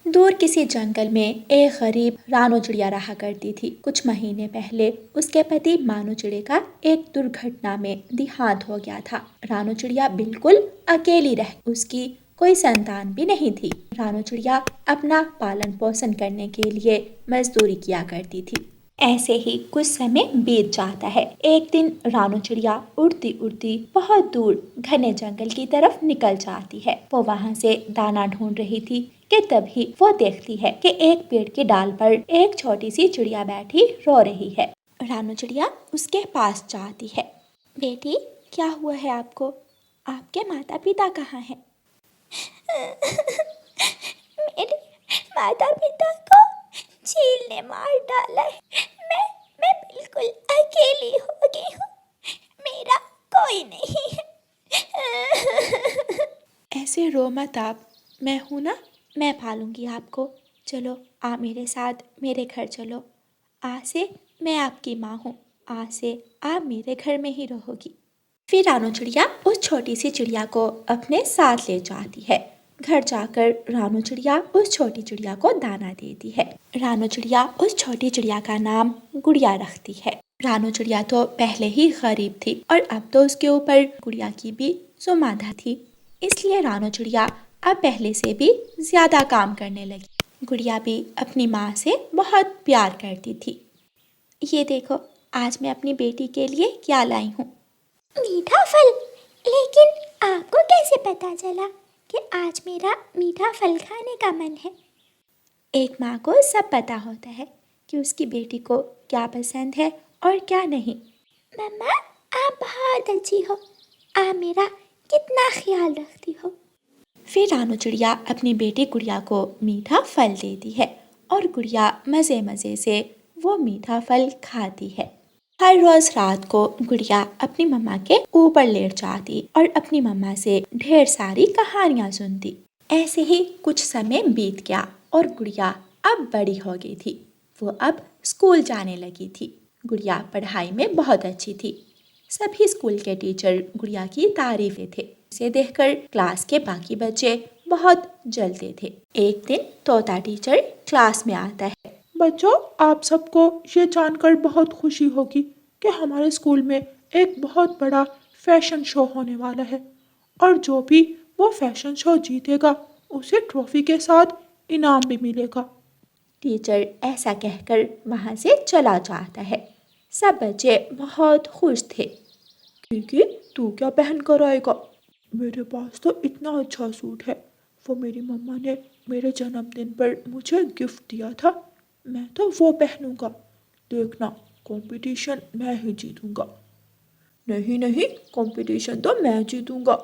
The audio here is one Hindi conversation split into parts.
दूर किसी जंगल में एक गरीब रानो चिड़िया रहा करती थी। कुछ महीने पहले उसके पति मानो चिड़े का एक दुर्घटना में देहांत हो गया था। रानो चिड़िया बिल्कुल अकेली रह उसकी कोई संतान भी नहीं थी। रानो चिड़िया अपना पालन पोषण करने के लिए मजदूरी किया करती थी। ऐसे ही कुछ समय बीत जाता है। एक दिन रानो चिड़िया उड़ती उड़ती बहुत दूर घने जंगल की तरफ निकल जाती है। वो वहाँ से दाना ढूंढ रही थी कि तभी वो देखती है कि एक पेड़ के डाल पर एक छोटी सी चिड़िया बैठी रो रही है। रानो चिड़िया उसके पास जाती है। बेटी, क्या हुआ है आपको? आपके माता पिता कहाँ हैं? मेरे माता पिता को चील ने मार डाला है। मैं बिल्कुल अकेली हो गई हूँ। मेरा कोई नहीं है। ऐसे रो मत आप, मैं हूँ ना, मैं पालूंगी आपको। चलो आप मेरे साथ मेरे घर चलो। आज से मैं आपकी माँ हूँ। आज से आप मेरे घर में ही रहोगी। फिर रानो चिड़िया उस छोटी सी चिड़िया को अपने साथ ले जाती है। घर जाकर रानो चिड़िया उस छोटी चिड़िया को दाना देती है। रानो चिड़िया उस छोटी चिड़िया का नाम गुड़िया रखती है। रानो चिड़िया तो पहले ही गरीब थी और अब तो उसके ऊपर गुड़िया की भी सुमादा थी। इसलिए रानो चिड़िया अब पहले से भी ज्यादा काम करने लगी। गुड़िया भी अपनी माँ से बहुत प्यार करती थी। ये देखो, आज मैं अपनी बेटी के लिए क्या लाई हूँ। मीठा फल? लेकिन आपको कैसे पता चला कि आज मेरा मीठा फल खाने का मन है? एक माँ को सब पता होता है कि उसकी बेटी को क्या पसंद है और क्या नहीं। मम्मा, आप बहुत अच्छी हो। आप मेरा कितना ख्याल रखती हो। फिर रानो चिड़िया अपनी बेटी गुड़िया को मीठा फल देती है और गुड़िया मज़े मज़े से वो मीठा फल खाती है। हर रोज रात को गुड़िया अपनी मम्मा के ऊपर लेट जाती और अपनी मम्मा से ढेर सारी कहानियाँ सुनती। ऐसे ही कुछ समय बीत गया और गुड़िया अब बड़ी हो गई थी। वो अब स्कूल जाने लगी थी। गुड़िया पढ़ाई में बहुत अच्छी थी। सभी स्कूल के टीचर गुड़िया की तारीफें थे। इसे देखकर क्लास के बाकी बच्चे बहुत जलते थे। एक दिन तोता टीचर क्लास में आता है। बच्चों, आप सबको ये जानकर बहुत खुशी होगी कि हमारे स्कूल में एक बहुत बड़ा फैशन शो होने वाला है और जो भी वो फैशन शो जीतेगा उसे ट्रॉफी के साथ इनाम भी मिलेगा। टीचर ऐसा कहकर वहाँ से चला जाता है। सब बच्चे बहुत खुश थे। क्योंकि तू क्या पहन कर आएगा? मेरे पास तो इतना अच्छा सूट है। वो मेरी मम्मा ने मेरे जन्मदिन पर मुझे गिफ्ट दिया था। मैं तो वो पहनूंगा। देखना, कंपटीशन मैं ही जीतूंगा। नहीं नहीं, कंपटीशन तो मैं जीतूंगा।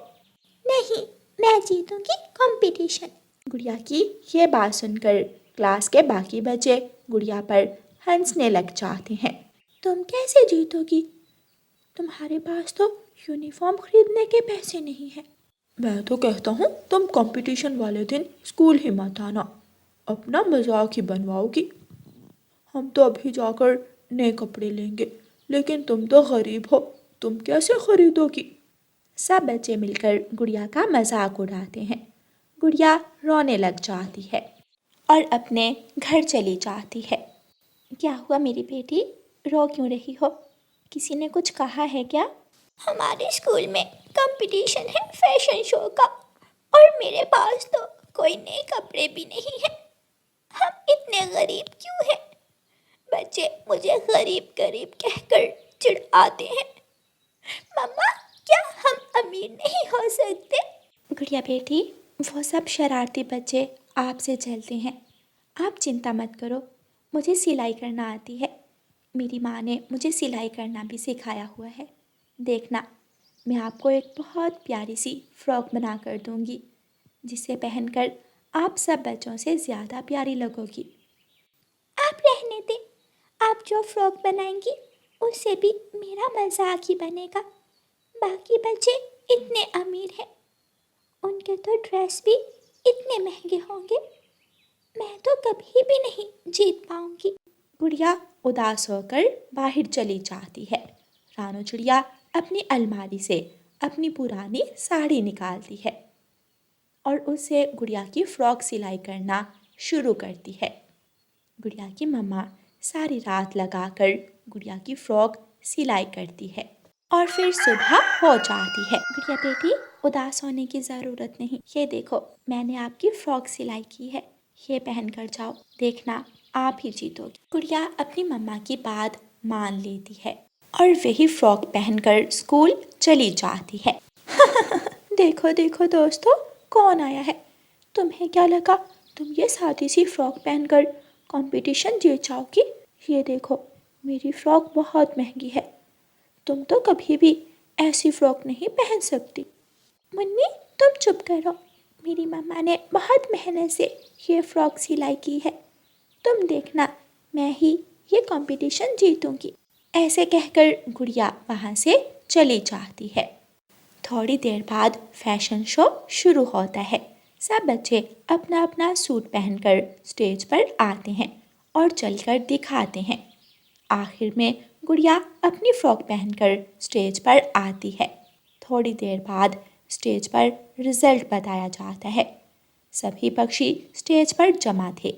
नहीं, मैं जीतूंगी कंपटीशन। गुड़िया की ये बात सुनकर क्लास के बाकी बच्चे गुड़िया पर हंसने लग जाते हैं। तुम कैसे जीतोगी? तुम्हारे पास तो यूनिफॉर्म खरीदने के पैसे नहीं हैं। मैं तो कहता हूँ तुम कंपटीशन वाले दिन स्कूल ही मत आना। अपना मजाक ही बनवाओगी। हम तो अभी जाकर नए कपड़े लेंगे, लेकिन तुम तो गरीब हो, तुम कैसे खरीदोगी? सब बच्चे मिलकर गुड़िया का मजाक उड़ाते हैं। गुड़िया रोने लग जाती है और अपने घर चली जाती है। क्या हुआ मेरी बेटी, रो क्यों रही हो? किसी ने कुछ कहा है क्या? हमारे स्कूल में कंपटीशन है फैशन शो का और मेरे पास तो कोई नए कपड़े भी नहीं है। हम इतने गरीब क्यों हैं? बच्चे मुझे गरीब गरीब कहकर चिढ़ाते हैं। मम्मा, क्या हम अमीर नहीं हो सकते? गुड़िया बेटी, वो सब शरारती बच्चे आपसे जलते हैं। आप चिंता मत करो, मुझे सिलाई करना आती है। मेरी माँ ने मुझे सिलाई करना भी सिखाया हुआ है। देखना, मैं आपको एक बहुत प्यारी सी फ्रॉक बना कर दूँगी, जिसे पहनकर आप सब बच्चों से ज़्यादा प्यारी लगोगी। आप रहने दें, आप जो फ्रॉक बनाएंगी उससे भी मेरा मजाक ही बनेगा। बाकी बच्चे इतने अमीर हैं, उनके तो ड्रेस भी इतने महंगे होंगे। मैं तो कभी भी नहीं जीत पाऊंगी। गुड़िया उदास होकर बाहर चली जाती है। रानो चिड़िया अपनी अलमारी से अपनी पुरानी साड़ी निकालती है और उसे गुड़िया की फ्रॉक सिलाई करना शुरू करती है। गुड़िया की मम्मा सारी रात लगाकर गुड़िया की फ्रॉक सिलाई करती है और फिर सुबह हो जाती है। गुड़िया बेटी, उदास होने की ज़रूरत नहीं। ये देखो, मैंने आपकी फ्रॉक सिलाई की है, ये पहन कर जाओ, देखना आप ही जीतोगी। गुड़िया अपनी मम्मा की बात मान लेती है और वही फ्रॉक पहनकर स्कूल चली जाती है। देखो देखो दोस्तों, कौन आया है। तुम्हें क्या लगा तुम ये सादी सी फ्रॉक पहनकर कंपटीशन जीत जाओगी? ये देखो, मेरी फ्रॉक बहुत महंगी है, तुम तो कभी भी ऐसी फ्रॉक नहीं पहन सकती। मम्मी तुम चुप करो, मेरी मम्मा ने बहुत मेहनत से ये फ्रॉक सिलाई की है, तुम देखना मैं ही ये कंपटीशन जीतूंगी। ऐसे कहकर गुड़िया वहाँ से चली जाती है। थोड़ी देर बाद फैशन शो शुरू होता है। सब बच्चे अपना अपना सूट पहनकर स्टेज पर आते हैं और चलकर दिखाते हैं। आखिर में गुड़िया अपनी फ्रॉक पहनकर स्टेज पर आती है। थोड़ी देर बाद स्टेज पर रिजल्ट बताया जाता है। सभी पक्षी स्टेज पर जमा थे।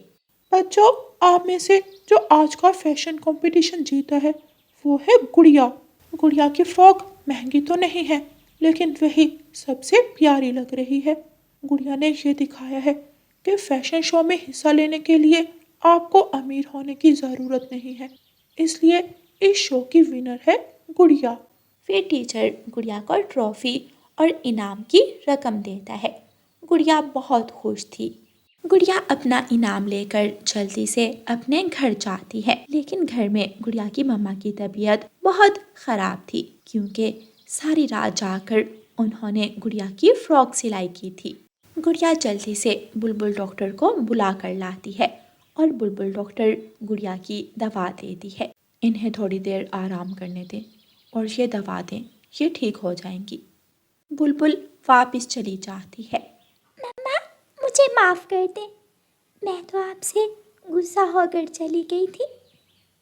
बच्चों, आप में से जो आज का फैशन कंपटीशन जीता है वो है गुड़िया। गुड़िया की फ्रॉक महंगी तो नहीं है, लेकिन वही सबसे प्यारी लग रही है। गुड़िया ने ये दिखाया है कि फैशन शो में हिस्सा लेने के लिए आपको अमीर होने की ज़रूरत नहीं है, इसलिए इस शो की विनर है गुड़िया। फिर टीचर गुड़िया को ट्रॉफी और इनाम की रकम देता है। गुड़िया बहुत खुश थी। गुड़िया अपना इनाम लेकर जल्दी से अपने घर जाती है, लेकिन घर में गुड़िया की मम्मा की तबीयत बहुत ख़राब थी, क्योंकि सारी रात जाकर उन्होंने गुड़िया की फ्रॉक सिलाई की थी। गुड़िया जल्दी से बुलबुल डॉक्टर को बुला कर लाती है और बुलबुल डॉक्टर गुड़िया की दवा देती है। इन्हें थोड़ी देर आराम करने दें और ये दवा दें, ये ठीक हो जाएंगी। बुलबुल वापस चली जाती है। मम्मा मुझे माफ़ कर दें, मैं तो आपसे गुस्सा होकर चली गई थी,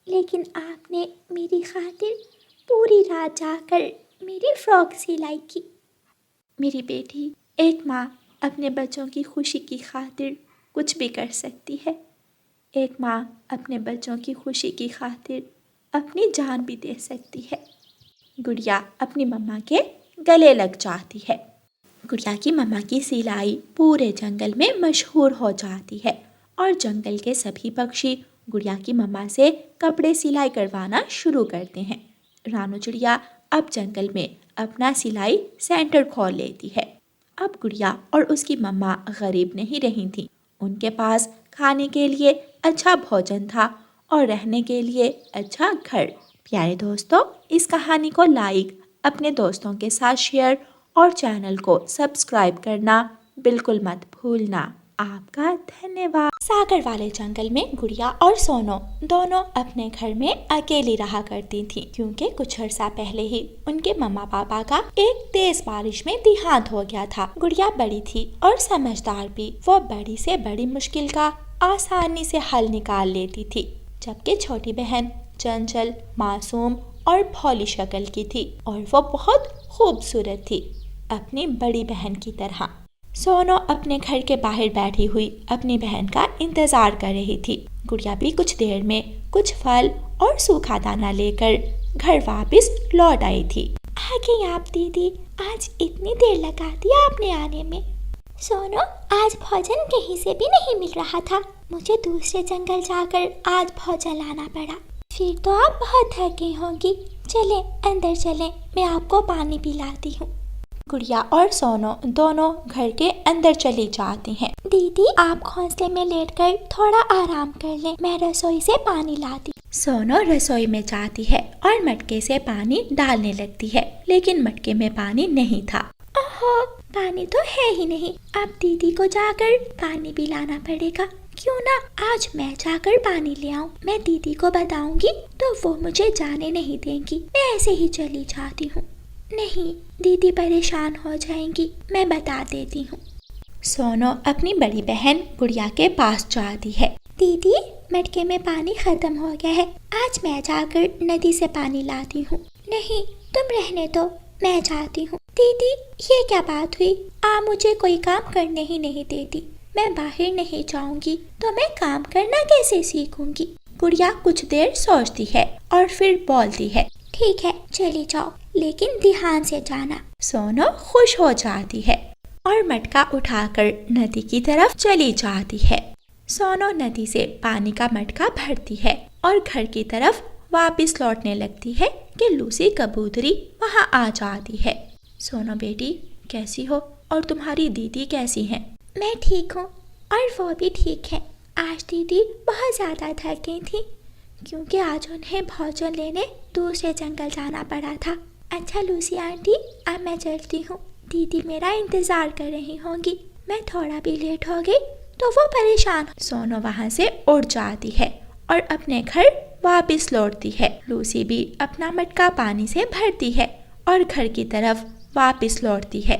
लेकिन आपने मेरी खातिर पूरी रात जाकर मेरी फ्रॉक सिलाई की। मेरी बेटी, एक माँ अपने बच्चों की खुशी की खातिर कुछ भी कर सकती है। एक माँ अपने बच्चों की खुशी की खातिर अपनी जान भी दे सकती है। गुड़िया अपनी मम्मा के गले लग जाती है। गुड़िया की मम्मा की सिलाई पूरे जंगल में मशहूर हो जाती है और जंगल के सभी पक्षी गुड़िया की मम्मा से कपड़े सिलाई करवाना शुरू करते हैं। रानू चिड़िया अब जंगल में अपना सिलाई सेंटर खोल लेती है। अब गुड़िया और उसकी मम्मा गरीब नहीं रही थी। उनके पास खाने के लिए अच्छा भोजन था और रहने के लिए अच्छा घर। प्यारे दोस्तों, इस कहानी को लाइक, अपने दोस्तों के साथ शेयर और चैनल को सब्सक्राइब करना बिल्कुल मत भूलना। आपका धन्यवाद। सागर वाले जंगल में गुड़िया और सोनो दोनों अपने घर में अकेली रहा करती थी, क्योंकि कुछ अर्सा पहले ही उनके मम्मा पापा का एक तेज बारिश में देहांत हो गया था। गुड़िया बड़ी थी और समझदार भी। वो बड़ी से बड़ी मुश्किल का आसानी से हल निकाल लेती थी, जबकि छोटी बहन चंचल, मासूम और भोली शक्ल की थी और वो बहुत खूबसूरत थी, अपनी बड़ी बहन की तरह। सोनो अपने घर के बाहर बैठी हुई अपनी बहन का इंतजार कर रही थी। गुड़िया भी कुछ देर में कुछ फल और सूखा दाना लेकर घर वापस लौट आई थी। आ गई आप दीदी, आज इतनी देर लगा दी आपने आने में। सोनो, आज भोजन कहीं से भी नहीं मिल रहा था, मुझे दूसरे जंगल जाकर आज भोजन लाना पड़ा। फिर तो आप बहुत थक गई होंगी, चलें अंदर चलें, मैं आपको पानी पिलाती हूँ। गुड़िया और सोनो दोनों घर के अंदर चली जाती हैं। दीदी, आप घोंसले में लेटकर थोड़ा आराम कर लें, मैं रसोई से पानी लाती। सोनो रसोई में जाती है और मटके से पानी डालने लगती है, लेकिन मटके में पानी नहीं था। ओहो, पानी तो है ही नहीं, अब दीदी को जाकर पानी पिलाना पड़ेगा। क्यों ना आज मैं जाकर पानी ले आऊं। मैं दीदी को बताऊंगी तो वो मुझे जाने नहीं देंगी, मैं ऐसे ही चली जाती हूँ। नहीं, दीदी परेशान हो जाएंगी, मैं बता देती हूँ। सोनो अपनी बड़ी बहन गुड़िया के पास जाती है। दीदी, मटके में पानी खत्म हो गया है, आज मैं जाकर नदी से पानी लाती हूँ। नहीं, तुम रहने दो, मैं जाती हूँ। दीदी, ये क्या बात हुई, आप मुझे कोई काम करने ही नहीं देती। मैं बाहर नहीं जाऊंगी तो मैं काम करना कैसे सीखूंगी। गुड़िया कुछ देर सोचती है और फिर बोलती है, ठीक है चली जाओ, लेकिन ध्यान से जाना। सोनो खुश हो जाती है और मटका उठाकर नदी की तरफ चली जाती है। सोनो नदी से पानी का मटका भरती है और घर की तरफ वापस लौटने लगती है कि लूसी कबूतरी वहां आ जाती है। सोनो बेटी कैसी हो और तुम्हारी दीदी कैसी हैं? मैं ठीक हूँ और वो भी ठीक है। आज दीदी बहुत ज़्यादा थक गई थी क्योंकि आज उन्हें भोजन लेने दूसरे जंगल जाना पड़ा था। अच्छा लूसी आंटी, अब मैं चलती हूँ, दीदी मेरा इंतज़ार कर रही होंगी। मैं थोड़ा भी लेट हो गई तो वो परेशान। सोनो वहां से उड़ जाती है और अपने घर वापस लौटती है। लूसी भी अपना मटका पानी से भरती है और घर की तरफ वापस लौटती है।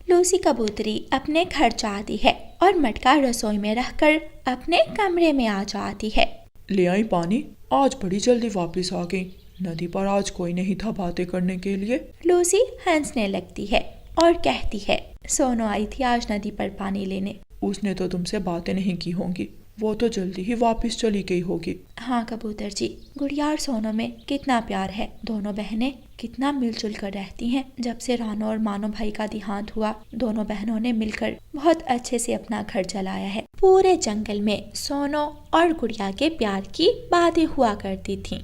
लूसी कबूतरी अपने घर जाती है और मटका रसोई में रखकर अपने कमरे में आ जाती है। ले आई पानी, आज बड़ी जल्दी वापस आ गई। नदी पर आज कोई नहीं था बातें करने के लिए। लूसी हंसने लगती है और कहती है, सोनो आई थी आज नदी पर पानी लेने। उसने तो तुमसे बातें नहीं की होंगी, वो तो जल्दी ही वापस चली गई होगी। हाँ कबूतर जी, गुड़िया और सोनो में कितना प्यार है। दोनों बहनें कितना मिलजुल कर रहती हैं। जब से रानो और मानो भाई का देहांत हुआ, दोनों बहनों ने मिलकर बहुत अच्छे से अपना घर चलाया है। पूरे जंगल में सोनो और गुड़िया के प्यार की बातें हुआ करती थीं।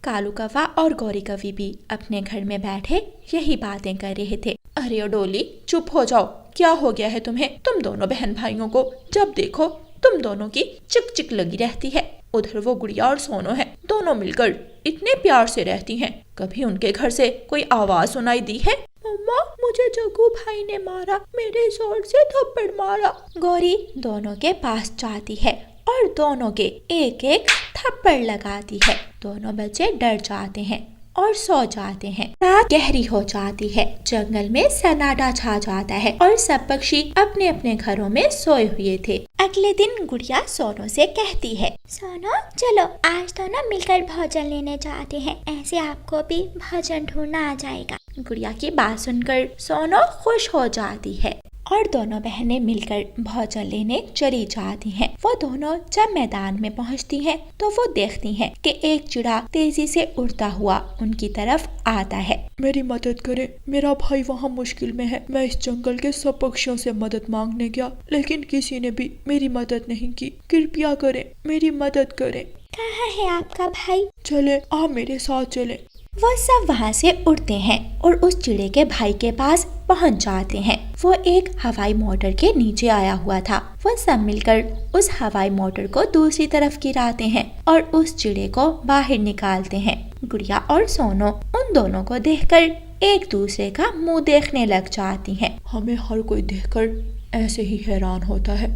कालू कौवा और गौरी कवि भी अपने घर में बैठे यही बातें कर रहे थे। अरे ओ डोली, चुप हो जाओ, क्या हो गया है तुम्हें? तुम दोनों बहन भाइयों को जब देखो तुम दोनों की चिक चिक लगी रहती है। उधर वो गुड़िया और सोनो है, दोनों मिलकर इतने प्यार से रहती हैं। कभी उनके घर से कोई आवाज सुनाई दी है? मम्मा, मुझे जग्गू भाई ने मारा, मेरे जोर से थप्पड़ मारा। गौरी दोनों के पास जाती है और दोनों के एक एक थप्पड़ लगाती है। दोनों बच्चे डर जाते हैं और सो जाते हैं। रात गहरी हो जाती है, जंगल में सन्नाटा छा जाता है और सब पक्षी अपने अपने घरों में सोए हुए थे। अगले दिन गुड़िया सोनो से कहती है, सोनो चलो आज तो ना मिलकर भोजन लेने जाते हैं, ऐसे आपको भी भोजन ढूंढना आ जाएगा। गुड़िया की बात सुनकर सोनो खुश हो जाती है और दोनों बहनें मिलकर भोजन लेने चली जाती हैं। वो दोनों जब मैदान में पहुंचती हैं तो वो देखती हैं कि एक चिड़ा तेजी से उड़ता हुआ उनकी तरफ आता है। मेरी मदद करें, मेरा भाई वहाँ मुश्किल में है। मैं इस जंगल के सब पक्षियों से मदद मांगने गया, लेकिन किसी ने भी मेरी मदद नहीं की। कृपया करें, मेरी मदद करें। कहाँ है आपका भाई? चले, आप मेरे साथ चले। वो सब वहाँ से उड़ते हैं और उस चिड़े के भाई के पास पहुँच जाते हैं। वो एक हवाई मोटर के नीचे आया हुआ था। वो सब मिलकर उस हवाई मोटर को दूसरी तरफ गिराते हैं और उस चिड़े को बाहर निकालते हैं। गुड़िया और सोनो उन दोनों को देखकर एक दूसरे का मुंह देखने लग जाती हैं। हमें हर कोई देखकर ऐसे ही हैरान होता है,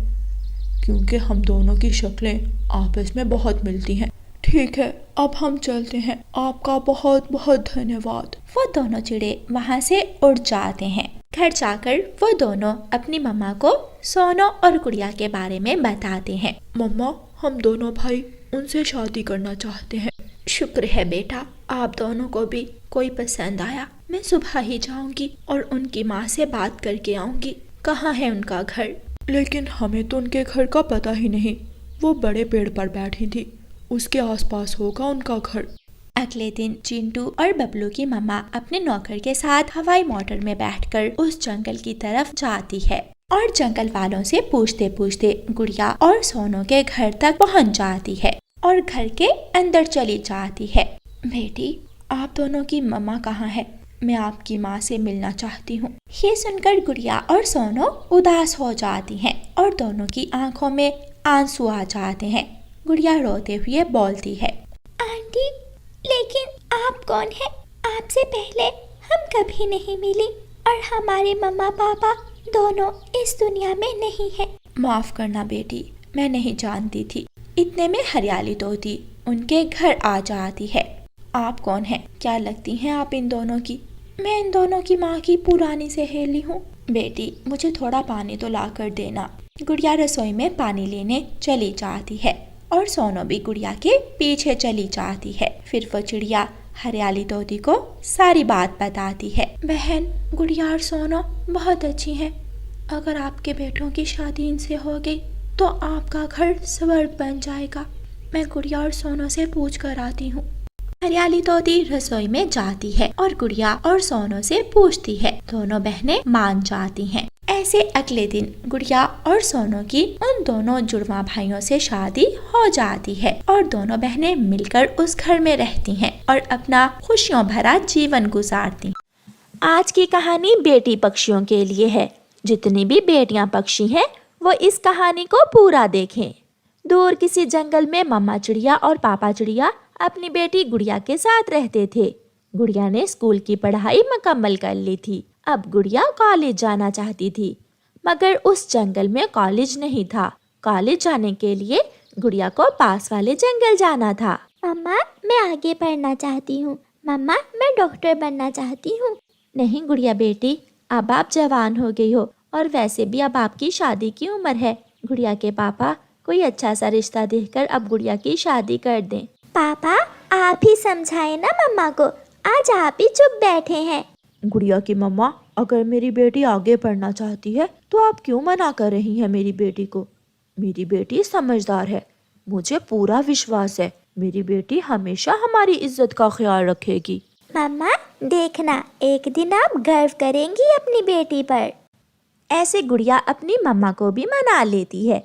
क्योंकि हम दोनों की शक्लें आपस में बहुत मिलती हैं। ठीक है, अब हम चलते हैं। आपका बहुत बहुत धन्यवाद। वो दोनों चिड़े वहाँ से उड़ जाते हैं। घर जाकर वो दोनों अपनी मम्मा को सोनो और गुड़िया के बारे में बताते हैं। मम्मा, हम दोनों भाई उनसे शादी करना चाहते हैं। शुक्र है बेटा, आप दोनों को भी कोई पसंद आया। मैं सुबह ही जाऊंगी और उनकी माँ से बात करके आऊंगी। कहाँ है उनका घर? लेकिन हमें तो उनके घर का पता ही नहीं। वो बड़े पेड़ पर बैठी थी, उसके आसपास होगा उनका घर। अगले दिन चिंटू और बबलू की मम्मा अपने नौकर के साथ हवाई मोटर में बैठकर उस जंगल की तरफ जाती है और जंगल वालों से पूछते पूछते गुड़िया और सोनो के घर तक पहुंच जाती है और घर के अंदर चली जाती है। बेटी, आप दोनों की मम्मा कहाँ है? मैं आपकी माँ से मिलना चाहती हूँ। ये सुनकर गुड़िया और सोनो उदास हो जाती हैं और दोनों की आंखों में आंसू आ जाते हैं। गुड़िया रोते हुए बोलती है, आंटी, लेकिन आप कौन है? आपसे पहले हम कभी नहीं मिली और हमारे मम्मा पापा दोनों इस दुनिया में नहीं है। माफ करना बेटी, मैं नहीं जानती थी। इतने में हरियाली तोती उनके घर आ जाती है। आप कौन हैं? क्या लगती हैं आप इन दोनों की? मैं इन दोनों की माँ की पुरानी सहेली हूँ। बेटी, मुझे थोड़ा पानी तो ला कर देना। गुड़िया रसोई में पानी लेने चली जाती है और सोनो भी गुड़िया के पीछे चली जाती है। फिर वो चिड़िया हरियाली तोती को सारी बात बताती है। बहन, गुड़िया और सोनो बहुत अच्छी हैं। अगर आपके बेटों की शादी इनसे हो गई तो आपका घर स्वर्ग बन जाएगा। मैं गुड़िया और सोनू से पूछ कर आती हूँ। हरियाली तोती रसोई में जाती है और गुड़िया और सोनू से पूछती है। दोनों बहनें मान जाती हैं। ऐसे अगले दिन गुड़िया और सोनू की उन दोनों जुड़वा भाइयों से शादी हो जाती है और दोनों बहनें मिलकर उस घर में रहती हैं और अपना खुशियों भरा जीवन गुजारती। आज की कहानी बेटी पक्षियों के लिए है। जितनी भी बेटियां पक्षी हैं वो इस कहानी को पूरा देखें। दूर किसी जंगल में मम्मा चिड़िया और पापा चिड़िया अपनी बेटी गुड़िया के साथ रहते थे। गुड़िया ने स्कूल की पढ़ाई मुकम्मल कर ली थी। अब गुड़िया कॉलेज जाना चाहती थी, मगर उस जंगल में कॉलेज नहीं था। कॉलेज जाने के लिए गुड़िया को पास वाले जंगल जाना था। मम्मा, मैं आगे पढ़ना चाहती हूँ। मम्मा, मैं डॉक्टर बनना चाहती हूँ। नहीं गुड़िया बेटी, अब आप जवान हो गई हो और वैसे भी अब आपकी शादी की उम्र है। गुड़िया के पापा कोई अच्छा सा रिश्ता देखकर अब गुड़िया की शादी कर दें। पापा, आप ही समझाएं ना मम्मा को, आज आप ही चुप बैठे हैं। गुड़िया की मम्मा, अगर मेरी बेटी आगे पढ़ना चाहती है तो आप क्यों मना कर रही हैं मेरी बेटी को? मेरी बेटी समझदार है, मुझे पूरा विश्वास है मेरी बेटी हमेशा हमारी इज्जत का ख्याल रखेगी। मम्मा, देखना एक दिन आप गर्व करेंगी अपनी बेटी पर। ऐसे गुड़िया अपनी मम्मा को भी मना लेती है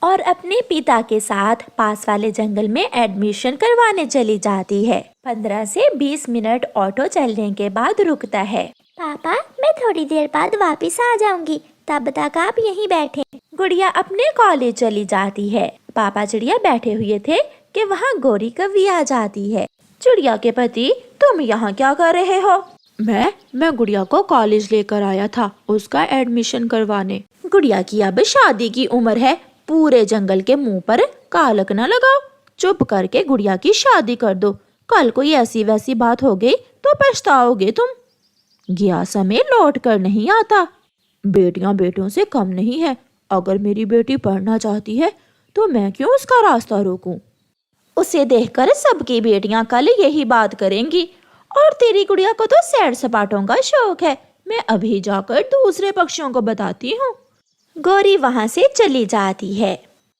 और अपने पिता के साथ पास वाले जंगल में एडमिशन करवाने चली जाती है। 15 से 20 मिनट ऑटो चलने के बाद रुकता है। पापा, मैं थोड़ी देर बाद वापस आ जाऊंगी, तब तक आप यहीं बैठे। गुड़िया अपने कॉलेज चली जाती है। पापा चिड़िया बैठे हुए थे कि वहाँ गोरी कव्वी आ जाती है। चिड़िया के पति, तुम यहाँ क्या कर रहे हो? मैं गुड़िया को कॉलेज लेकर आया था, उसका एडमिशन करवाने। गुड़िया की अब शादी की उम्र है, पूरे जंगल के मुंह पर कालक न लगाओ। चुप करके गुड़िया की शादी कर दो। कल कोई ऐसी वैसी बात हो गई तो पछताओगे तुम। गया समय लौट कर नहीं आता। बेटियां बेटों से कम नहीं है। अगर मेरी बेटी पढ़ना चाहती है तो मैं क्यों उसका रास्ता रोकूं? उसे देखकर सबकी बेटियां कल यही बात करेंगी। और तेरी गुड़िया को तो सैर सपाटों का शौक है। मैं अभी जाकर दूसरे पक्षियों को बताती हूँ। गौरी वहाँ से चली जाती है।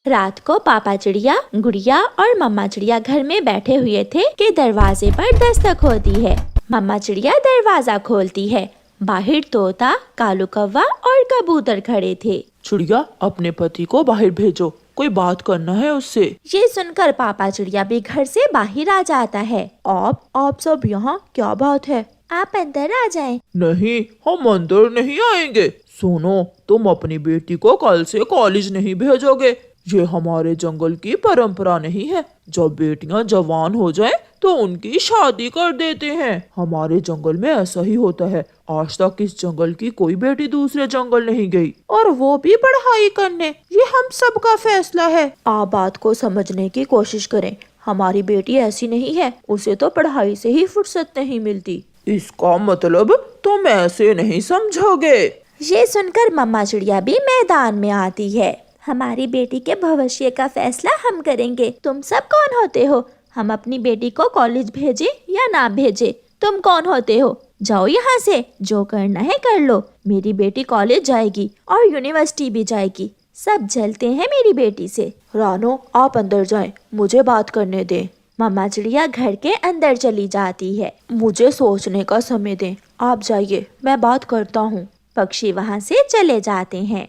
रात को पापा चिड़िया, गुड़िया और मम्मा चिड़िया घर में बैठे हुए थे कि दरवाजे पर दस्तक होती है। मम्मा चिड़िया दरवाजा खोलती है। बाहर तोता, कालू कौवा और कबूतर खड़े थे। चिड़िया, अपने पति को बाहर भेजो, कोई बात करना है उससे। ये सुनकर पापा चिड़िया भी घर से बाहर आ जाता है। आप सब यहाँ, क्या बात है? आप अंदर आ जाएं। नहीं, हम अंदर नहीं आएंगे। सुनो, तुम अपनी बेटी को कल से कॉलेज नहीं भेजोगे। ये हमारे जंगल की परंपरा नहीं है। जब बेटियां जवान हो जाएं तो उनकी शादी कर देते हैं। हमारे जंगल में ऐसा ही होता है। आज तक इस जंगल की कोई बेटी दूसरे जंगल नहीं गई, और वो भी पढ़ाई करने। ये हम सबका फैसला है। आप बात को समझने की कोशिश करें। हमारी बेटी ऐसी नहीं है, उसे तो पढ़ाई से ही फुर्सत नहीं मिलती। इसका मतलब तुम ऐसे नहीं समझोगे। ये सुनकर मम्मा चिड़िया भी मैदान में आती है। हमारी बेटी के भविष्य का फैसला हम करेंगे। तुम सब कौन होते हो? हम अपनी बेटी को कॉलेज भेजे या ना भेजे? तुम कौन होते हो? जाओ यहाँ से, जो करना है कर लो। मेरी बेटी कॉलेज जाएगी और यूनिवर्सिटी भी जाएगी। सब जलते हैं मेरी बेटी से। रानो, आप अंदर जाएं, मुझे बात करने दें। मम्मा चिड़िया घर के अंदर चली जाती है। मुझे सोचने का समय दें। आप जाइए, मैं बात करता हूँ। पक्षी वहाँ से चले जाते हैं।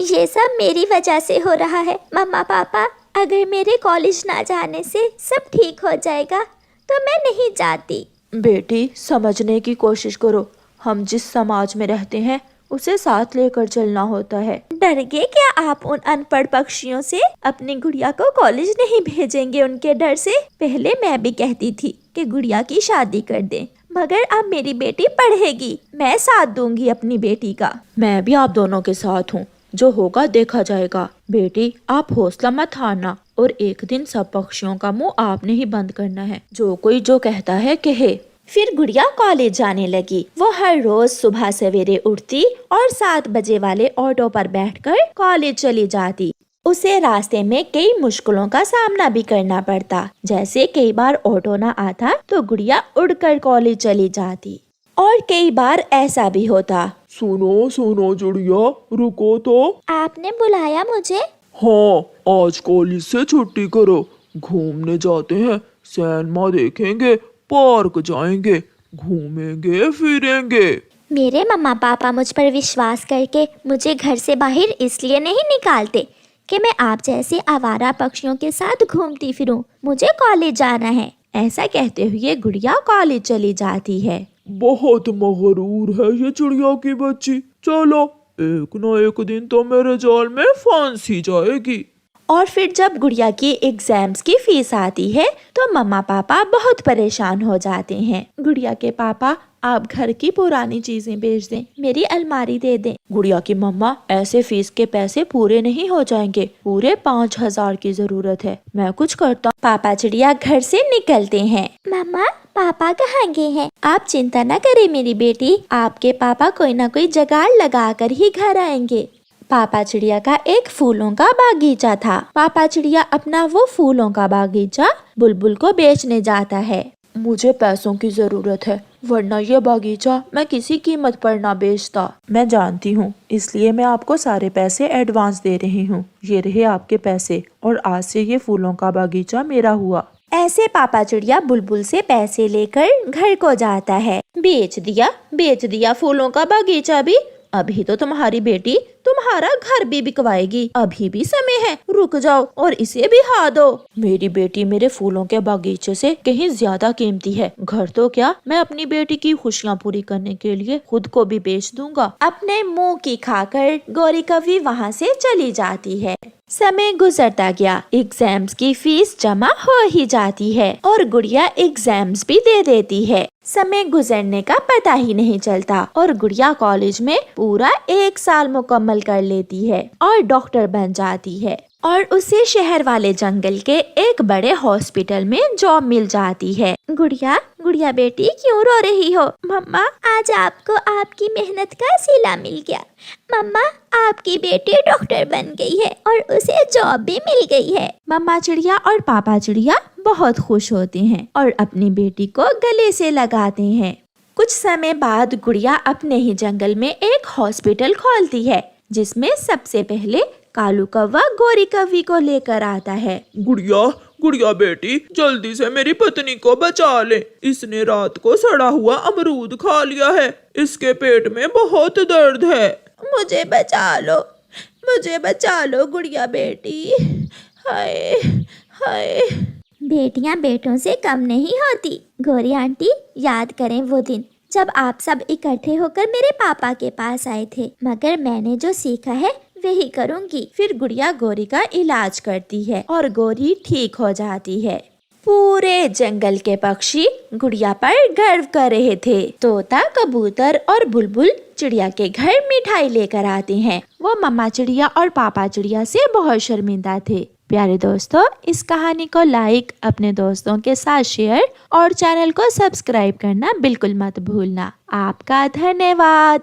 ये सब मेरी वजह से हो रहा है। मम्मा पापा, अगर मेरे कॉलेज ना जाने से सब ठीक हो जाएगा तो मैं नहीं जाती। बेटी, समझने की कोशिश करो। हम जिस समाज में रहते हैं उसे साथ लेकर चलना होता है। डर गए क्या आप उन अनपढ़ पक्षियों से? अपनी गुड़िया को कॉलेज नहीं भेजेंगे उनके डर से? पहले मैं भी कहती थी कि गुड़िया की शादी कर दें, मगर अब मेरी बेटी पढ़ेगी। मैं साथ दूंगी अपनी बेटी का। मैं भी आप दोनों के साथ हूँ। जो होगा देखा जाएगा। बेटी, आप हौसला मत हारना, और एक दिन सब पक्षियों का मुंह आपने ही बंद करना है। जो कोई जो कहता है कहे। फिर गुड़िया कॉलेज जाने लगी। वो हर रोज सुबह सवेरे उठती और 7 बजे वाले ऑटो पर बैठकर कॉलेज चली जाती। उसे रास्ते में कई मुश्किलों का सामना भी करना पड़ता। जैसे कई बार ऑटो ना आता तो गुड़िया उड़कर कॉलेज चली जाती, और कई बार ऐसा भी होता सुनो सुनो चिड़िया, रुको तो। आपने बुलाया मुझे? हाँ, आज कॉलेज से छुट्टी करो, घूमने जाते हैं, सिनेमा देखेंगे, पार्क जाएंगे, घूमेंगे फिरेंगे। मेरे मम्मा पापा मुझ पर विश्वास करके मुझे घर से बाहर इसलिए नहीं निकालते कि मैं आप जैसे आवारा पक्षियों के साथ घूमती फिरूं। मुझे कॉलेज जाना है। ऐसा कहते हुए गुड़िया कॉलेज चली जाती है। बहुत मगरूर है ये चिड़िया की बच्ची। चलो, एक न एक दिन तो मेरे जाल में फांसी जाएगी। और फिर जब गुड़िया की एग्जाम्स की फीस आती है तो मम्मा पापा बहुत परेशान हो जाते हैं। गुड़िया के पापा, आप घर की पुरानी चीजें बेच दें, मेरी अलमारी दे दें। गुड़िया की मम्मा, ऐसे फीस के पैसे पूरे नहीं हो जाएंगे, पूरे 5,000 की जरूरत है, मैं कुछ करता हूँ। पापा चिड़िया घर से निकलते हैं। मम्मा, पापा कहाँ गए हैं? आप चिंता न करें मेरी बेटी, आपके पापा कोई ना कोई जुगाड़ लगा कर ही घर आएंगे। पापा चिड़िया का एक फूलों का बागीचा था। पापा चिड़िया अपना वो फूलों का बागीचा बुलबुल को बेचने जाता है। मुझे पैसों की जरूरत है, वरना ये बागीचा मैं किसी कीमत पर ना बेचता। मैं जानती हूँ, इसलिए मैं आपको सारे पैसे एडवांस दे रही हूँ। ये रहे आपके पैसे, और आज से ये फूलों का बागीचा मेरा हुआ। ऐसे पापा चिड़िया बुलबुल से पैसे लेकर घर को जाता है। बेच दिया फूलों का बागीचा भी। अभी तो तुम्हारी बेटी तुम्हारा घर भी बिकवाएगी, अभी भी समय है, रुक जाओ और इसे भी हा दो। मेरी बेटी मेरे फूलों के बागीचे से कहीं ज्यादा कीमती है। घर तो क्या, मैं अपनी बेटी की खुशियाँ पूरी करने के लिए खुद को भी बेच दूंगा। अपने मुंह की खाकर गौरी कवि वहाँ से चली जाती है। समय गुजरता गया, एग्जाम्स की फीस जमा हो ही जाती है और गुड़िया एग्जाम्स भी दे देती है। समय गुजरने का पता ही नहीं चलता और गुड़िया कॉलेज में पूरा 1 साल मुकम्मल कर लेती है और डॉक्टर बन जाती है और उसे शहर वाले जंगल के एक बड़े हॉस्पिटल में जॉब मिल जाती है। गुड़िया बेटी, क्यों रो रही हो? मम्मा, आज आपको आपकी मेहनत का सिला मिल गया। मम्मा, आपकी बेटी डॉक्टर बन गई है और उसे जॉब भी मिल गई है। मम्मा चिड़िया और पापा चिड़िया बहुत खुश होते हैं और अपनी बेटी को गले से लगाते हैं। कुछ समय बाद गुड़िया अपने ही जंगल में एक हॉस्पिटल खोलती है, जिसमें सबसे पहले कालू कौवा गौरी कवि को लेकर आता है। गुड़िया बेटी, जल्दी से मेरी पत्नी को बचा ले। इसने रात को सड़ा हुआ अमरूद खा लिया है, इसके पेट में बहुत दर्द है। मुझे बचा लो गुड़िया बेटी। हाय हाय। बेटियां बेटों से कम नहीं होती। गौरी आंटी, याद करें वो दिन जब आप सब इकट्ठे होकर मेरे पापा के पास आए थे, मगर मैंने जो सीखा है वही करूंगी। फिर गुड़िया गौरी का इलाज करती है और गौरी ठीक हो जाती है। पूरे जंगल के पक्षी गुड़िया पर गर्व कर रहे थे। तोता, कबूतर और बुलबुल चिड़िया के घर मिठाई लेकर आते हैं। वो मम्मा चिड़िया और पापा चिड़िया से बहुत शर्मिंदा थे। प्यारे दोस्तों, इस कहानी को लाइक, अपने दोस्तों के साथ शेयर और चैनल को सब्सक्राइब करना बिल्कुल मत भूलना। आपका धन्यवाद।